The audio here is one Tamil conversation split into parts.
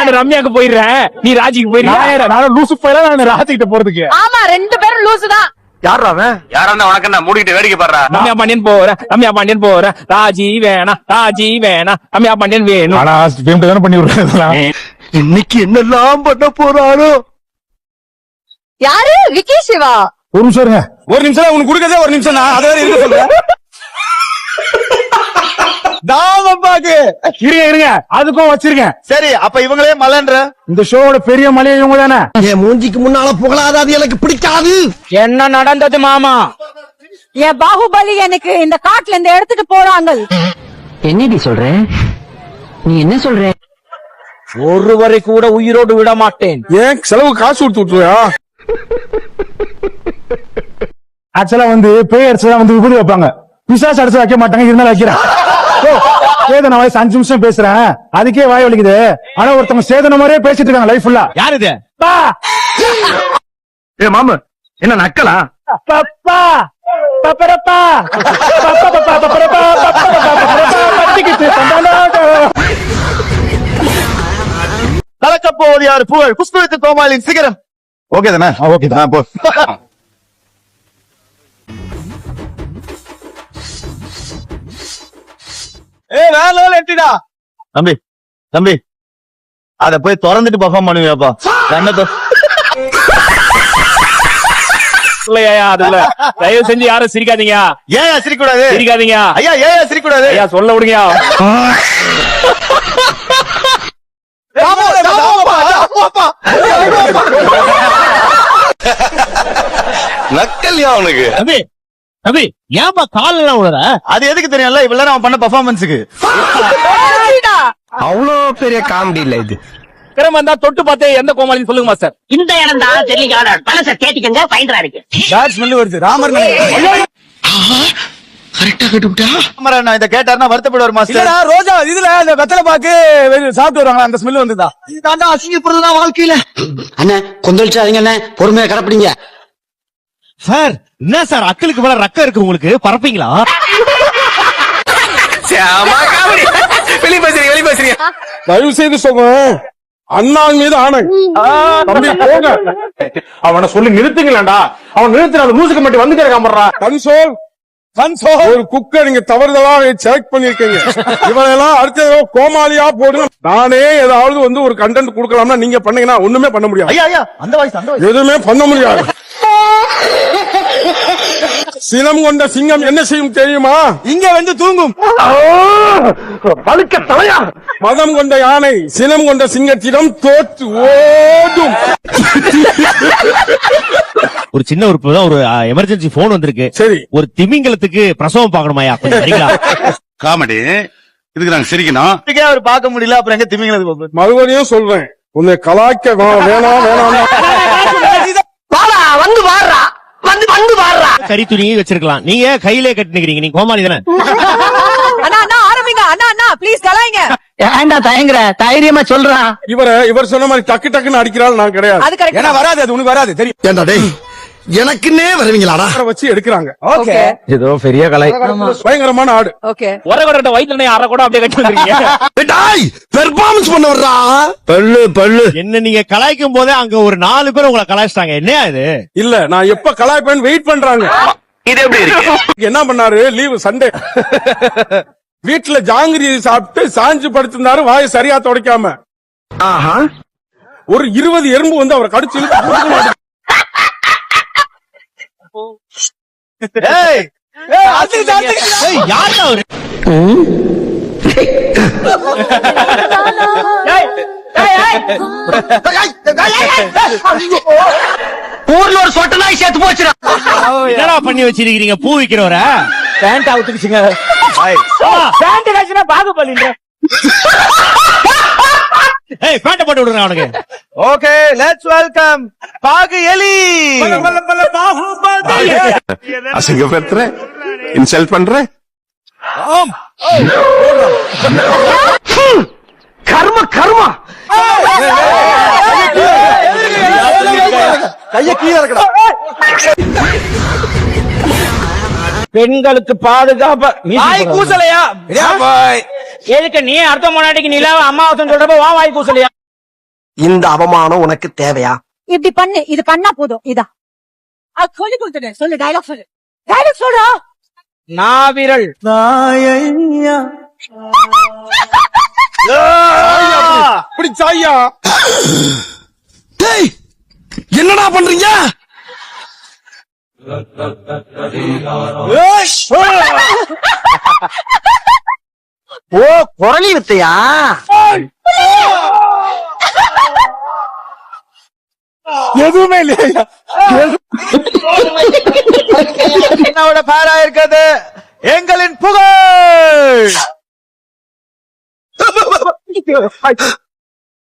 நான் ரம்யாக்கு போயிடுறேன், நீ ராஜிக்கு போயிடுற. நான் லூசு போயில நான் ராஜிக்கிட்ட போறதுக்கு. ஆமா 2 பேரும் லூசு தான். யாரா அவன்? யாரா இருந்தா உனக்கு என்ன மூடிட்டு வேடிக்கை பாடுறா? ரம்யா பாண்டியன் போறேன், ரம்யா பாண்டியன் போறேன், ராஜி வேணாம், ராஜி வேணாம், ரம்யா பாண்டியன் வேணும். ஆனா பேமெண்ட் தானே பண்ணி விடுறேன். இன்னைக்கு என்னெல்லாம் பண்ண போறாரோ? யாரு? விக்கி சிவா. ஒரு நிமிஷம் இருங்க. ஒரு நிமிஷம் உனக்கு கொடுக்கதே ஒரு நிமிஷம் தான். அதை இருக்க சொல்றேன். இருங்க அதுக்கும் வச்சிருக்கேன். சரி அப்ப இவங்களே மலன்ற இந்த ஷோவோட பெரிய மலையை இவங்க தானே. என் மூஞ்சிக்கு முன்னால புகழாத, அது எனக்கு பிடிக்காது. என்ன நடந்தது மாமா? என் பாகுபலி எனக்கு இந்த காட்டுல இருந்து எடுத்துட்டு போறாங்க. என்னடி சொல்ற? நீ என்ன சொல்ற? ஒருவரை கூட உயிரோடு விட மாட்டேன். ஏன் செலவு காசு கொடுத்து விட்டுருயா? ஆக்சுவலா பேய் அடிச்சா விபூதி வைப்பாங்க, பிசாசு அடிச்சு வைக்க மாட்டாங்க. இருந்தாலும் வைக்கிறேன். சேதன வயசு 5 நிமிஷம் பேசுறேன், அதுக்கே வாய் வலிக்குது. ஆனா ஒருத்தவங்க சேதன மாதிரியே பேசிட்டு இருக்காங்க லைஃப் ஃபுல்லா. யாரு இது? ஏ மாமு என்ன நக்கலா? பப்பா பப்பரப்பா பப்பா பப்பரப்பா பத்திக்கிட்டு கலக்க போவது யாரு? புகழ் புஷ்பவித்து கோமாளின் சிகரம். ஓகே தானே? ஓகே தான். போ. எட்டிடா தம்பி தம்பி அத போய் திறந்துட்டு பர்ஃபார்ம் பண்ணுவியாப்பா? அதுல தயவு செஞ்சு யாரும் சிரிக்காதீங்க. ஏன் சிரிக்க கூடாது? சிரிக்காதீங்க ஐயா. ஏன் சிரிக்க கூடாது? ஐயா சொல்ல விடுங்க. நக்கல்யா அவனுக்கு. தம்பி தம்பி ஏன்பா கால் எல்லாம் விடுற? அது எதுக்கு தெரியும்ல, இவ்வளவு அவன் பண்ண பெர்ஃபார்மன்ஸுக்கு. அவ்வளோ பெரிய காமெடி இல்ல இது. திறமை இருந்தா தொட்டு பார்த்தே எந்த கோமாளின்னு சொல்லுங்க மாஸ்டர். இந்த இடம் தான் தெரியல. பழச கேட்டிக்கங்க, ஃபைண்டரா இருக்கு. பேட் ஸ்மெல் வருது. ராமர் கரெக்டா கட்டுவிட்டா. ராமர் நான் இத கேட்டாருன்னா வருத்தப்படுவார் மாஸ்டர். ரோஜா இதுல இந்த வெத்தலை பாக்கு சாப்பிட்டு வருவாங்க, அந்த ஸ்மெல் வந்துதா? நான் அசிங்கப்படுறதுதான் வாழ்க்கையில. அண்ணே கொந்தளிச்சாதீங்க அண்ணே, பொறுமையா கடப்பிடிங்க. சார் என்ன சார் அக்களுக்கு மேல ரக்கம் இருக்கு உங்களுக்கு, பரப்பீங்களா? வெளி பேசுறீங்க. தயவு செய்து சொல்றேன், அண்ணாவின் மீது ஆணை. தம்பி போங்க, அவனை சொல்லி நிறுத்துங்களேன்டா. அவன் நிறுத்தின அந்த மூசுக்கு மட்டும் வந்துட்டே இருக்கான். கன்சோல் ஒரு குக்க நீங்க தவறுதலா செலக்ட் பண்ணிருக்கீங்க. இவனெல்லாம் அடுத்த கோமாளியா போடுங்க. நானே ஏதாவது ஒரு கண்டென்ட் கொடுக்கலாம்னா நீங்க பண்ணீங்கன்னா ஒண்ணுமே பண்ண முடியாது. ஐயா அந்த வாய்ஸ் எதுவுமே பண்ண முடியாது. சினம் கொண்ட சிங்கம் என்ன செய்யும் தெரியுமா? இங்க தூங்கும். பழுக்க தலையா. மதம் கொண்ட யானை சினம் கொண்ட சிங்கத்திடம் தோற்று ஓடும். ஒரு சின்ன ஒரு எமர்ஜென்சி போன் வந்திருக்கு. சரி, ஒரு திமிங்கலத்துக்கு பிரசவம் பாக்கணுமாயா? காமெடி இதுக்கு நாங்க சிரிக்கணும். அவர் பார்க்க முடியல, அப்புறம் எங்க திமிங்கலத்துக்கு? மறுபடியும் சொல்றேன், உன்னை கலாய்க்க வேணாம். வந்து வாடுறா, வந்து வாடுறா. கறி துணி வச்சிருக்கலாம், நீங்க கையிலே கட்டினுக்கிறீங்க. நீங்க கோமாளி தானே? அண்ணா அண்ணா ஆரம்பிங்க. அண்ணா அண்ணா ப்ளீஸ் கலாய்ங்க. ஏன்டா தயங்குற? தைரியமா சொல்றா. இவர் சொன்ன மாதிரி டக்கு டக்குன்னு அடிக்கிறாள் நான் கிடையாது. அது கரெக்ட். ஏன்னா வராது, அது உனக்கு வராது தெரியும். ஏண்டா டேய், எனக்குன்னே வருவீங்களாடா? வச்சு எடுக்கிறாங்க. ஓகே ஏதோ பெரிய கலை. பயங்கரமான ஆடு. ஓகே ஒரகொட வயித்துல அரை கூட அப்படியே கட்டி வந்துருக்கீங்க. டேய் பெர்ஃபார்மன்ஸ் பண்ண வர்றா. பல்லு என்ன நீங்க கலாய்க்கும் போதே அங்க ஒரு 4 பேர் உங்களை கலாய்ச்சிட்டாங்க. என்ன இது? இல்ல நான் எப்ப கலாய்ப்பேன் வெயிட் பண்றாங்க. இது எப்படி இருக்கு? என்ன பண்ணாரு, லீவு சண்டே வீட்டுல ஜாங்கிரி சாப்பிட்டு சாஞ்சு படுத்திருந்தாரு, வாயை சரியா துடைக்காம. ஒரு 20 எறும்பு அவரை கடிச்சு இழுத்து. யாரு அவரு? ஊர்ல ஒரு சொட்ட நாய் சேர்த்து போச்சுடா. என்னடா பண்ணி வச்சிருக்கீங்க? பூ விக்கிறவர பேண்ட் அவுத்துக்குச்சுங்க. பேண்ட் காய்ச்சினா பாகுபலி இல்ல. ஏய் பேண்ட் போட்டு விடுங்க அவனுக்கு. ஓகே லெட்ஸ் வெல்கம் பாகு எலி. அசிங்கப்படுத்துற, இன்சல்ட் பண்ற. கர்ம கர்மா. கைய கீழே இருக்கடா. பெண்களுக்கு பாதுகாப்பு. வாய் கூசலையா? எதுக்கு நீ அடுத்த முன்னாடிக்கு நிலாவை அமாவாசை சொல்றப்ப வா வாய் கூசலையா? இந்த அவமானம் உனக்கு தேவையா? இப்படி பண்ணு, இது பண்ணா போதும். இதா அது சொல்லி கொடுத்துடு. சொல்லு, டைலாக் சொல்லு. டைலாக் சொல்றா. நாவிரல் இப்படி சாயா. டேய் என்னடா பண்றீங்க? ஓ குரலி வித்தையா? எதுவுமே இல்லையா? என்னோட பேரா இருக்கிறது எங்களின் புகழ்.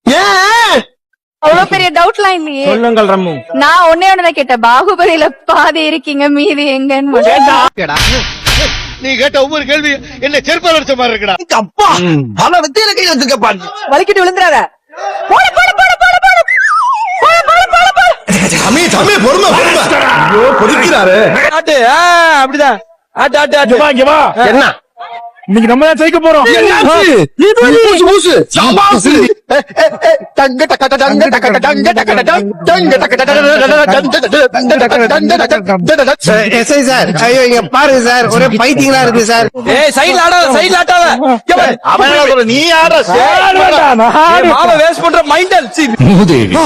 ஏன் அவ்வளவு பெரிய டவுட்லாம் இல்லையே. சொல்லுங்கள் ரம்மு. நான் ஒன்னே ஒண்ணுதான் கேட்டேன், பாகுபலியில பாதி இருக்கீங்க மீதி எங்கன்னு. நீ கேட்ட ஒவ்வொரு கேள்வி என்ன செருப்பால் அடிச்ச மாதிரி இருக்குடா. அப்பா பல வித்தையில கையில வச்சிருக்க பாரு. வலிக்கிட்டு விழுந்துறாத. போடு போடு போடு போடு போடு போடு போடு போடு போடு. தம்பி தம்பி பொறுமை பொறுமை. ஐயோ கொதிக்கிறாரு. ஆட்டு அப்படிதான். ஆட்டு ஆட்டு ஆட்டு. இங்க வா. என்ன இன்னைக்கு நம்ம தான் ஜெயிக்க போறோம். எஸ்ஐ சார் ஐயோ இங்க பாருங்க சார் ஒரே பைத்தியங்களா இருக்கு சார். ஏய் சைடுல ஆடாத, சைடுல ஆட்டாத. இங்க பாரு. அவன் என்ன சொல்ற, நீ ஆடுற மாவை வேஸ்ட் பண்ற மைண்டல். மூதேவி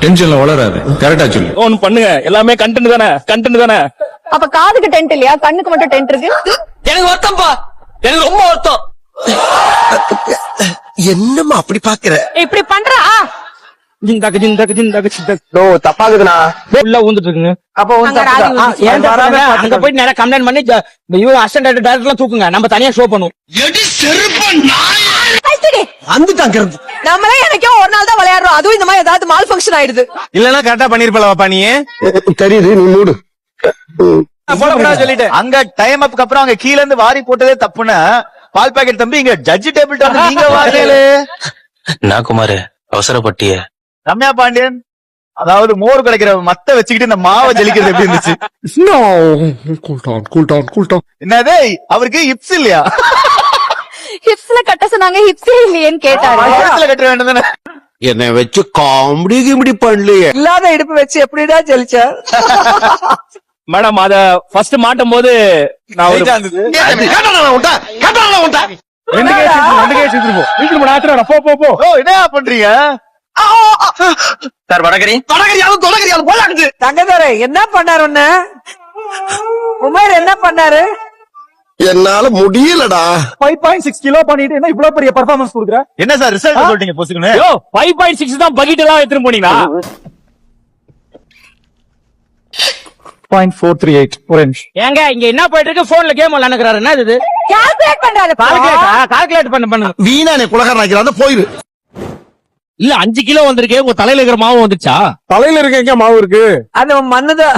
டென்ஷன்ல வளராது. கரெக்டா சொல்லு. ஒன்னு பண்ணுங்க, எல்லாமே கண்டென்ட் தானே, கண்டென்ட் தானே. அப்ப காதுக்கு டென்ட் இல்லையா, கண்ணுக்கு மட்டும் டென்ட் இருக்கு? எனக்கு வருத்தம்ப்பா, எனக்கு ரொம்ப வருத்தம். என்னம்மா அப்படி பாக்குற? இப்படி பண்றா. ஜிந்தாக்கு ஜிந்தாக்கு ஜிந்தாக்கு ஜிந்தாக்கு. ஓ தப்பாகுதுண்ணா. உள்ள ஊந்துட்டு இருக்குங்க. அப்ப ஏன் தப்புங்க? அங்க போயிட்டு நேரா கம்ப்ளைண்ட் பண்ணி இவங்க அசிஸ்டன்ட் டைரக்டர் எல்லாம் தூக்குங்க, நம்ம தனியா ஷோ பண்ணுவோம். வந்துட்டாங்க. நம்மளே எனக்கே ஒரு நாள் தான் விளையாடுறோம், அதுவும் இந்த மாதிரி ஏதாவது மால் ஃபங்க்ஷன் ஆயிடுது. இல்லன்னா கரெக்டா பண்ணிருப்பல பாப்பா நீ. தெரியுது நீ மூடு. சொல்லிட்டு அங்க டைம் அப்புக்கு அப்புறம் அங்க கீழ இருந்து வாரி போட்டதே தப்புன்னு பால் பாக்கெட் தம்பி இங்க ஜட்ஜி டேபிள் வந்து நீங்க வாரியலே. நான் குமார் அவசரப்பட்டிய. ரம்யா பாண்டியன், அதாவது மோர் கிடைக்கிற மத்த வச்சுக்கிட்டு இந்த மாவை ஜலிக்கிறது எப்படி இருந்துச்சு? என்னது அவருக்கு ஹிப்ஸ் இல்லையா? ஹிப்ஸ்ல கட்ட சொன்னாங்க, ஹிப்ஸே இல்லையேன்னு கேட்டாரு. கழுத்துல கட்ட வேண்டும் தானே. என்னை வச்சு காமெடி கிமெடி பண்ணலையே. இல்லாத இடுப்பு வச்சு எப்படிடா ஜெலிச்ச? மேடம் அத ஃபர்ஸ்ட் மாட்டும் போது நான் ஒரு என்ன பண்றீங்க சார் வடகரி தங்கதாரே என்ன பண்ணாரு உன்ன? உமர் என்ன பண்ணாரு? என்னால முடியலடா. 5.6 கிலோ பண்ணிட்டு என்ன இவ்வளவு பெரிய பெர்ஃபார்மன்ஸ் கொடுக்குற? என்ன சார் ரிசல்ட் சொல்லிட்டீங்க பொசுக்குன்னு? 5.6 தான் பக்கெட் எல்லாம் எடுத்துட்டு போனீங்களா? 0.438 ஒரு நிமிஷம். ஏங்க இங்க என்ன போயிட்டு இருக்கு? போன்ல கேம் விளையாடுறாரு. என்ன இது? கால்குலேட் பண்றாரு. கால்குலேட் பண்ணு. வீணானே குலகாரன் ஆக்கிறான் போயிரு. இல்ல 5 கிலோ வந்திருக்கே, உங்க தலையில இருக்கிற மாவு வந்துச்சா? தலையில இருக்க எங்க மாவு இருக்கு? அது மண்ணுதான்.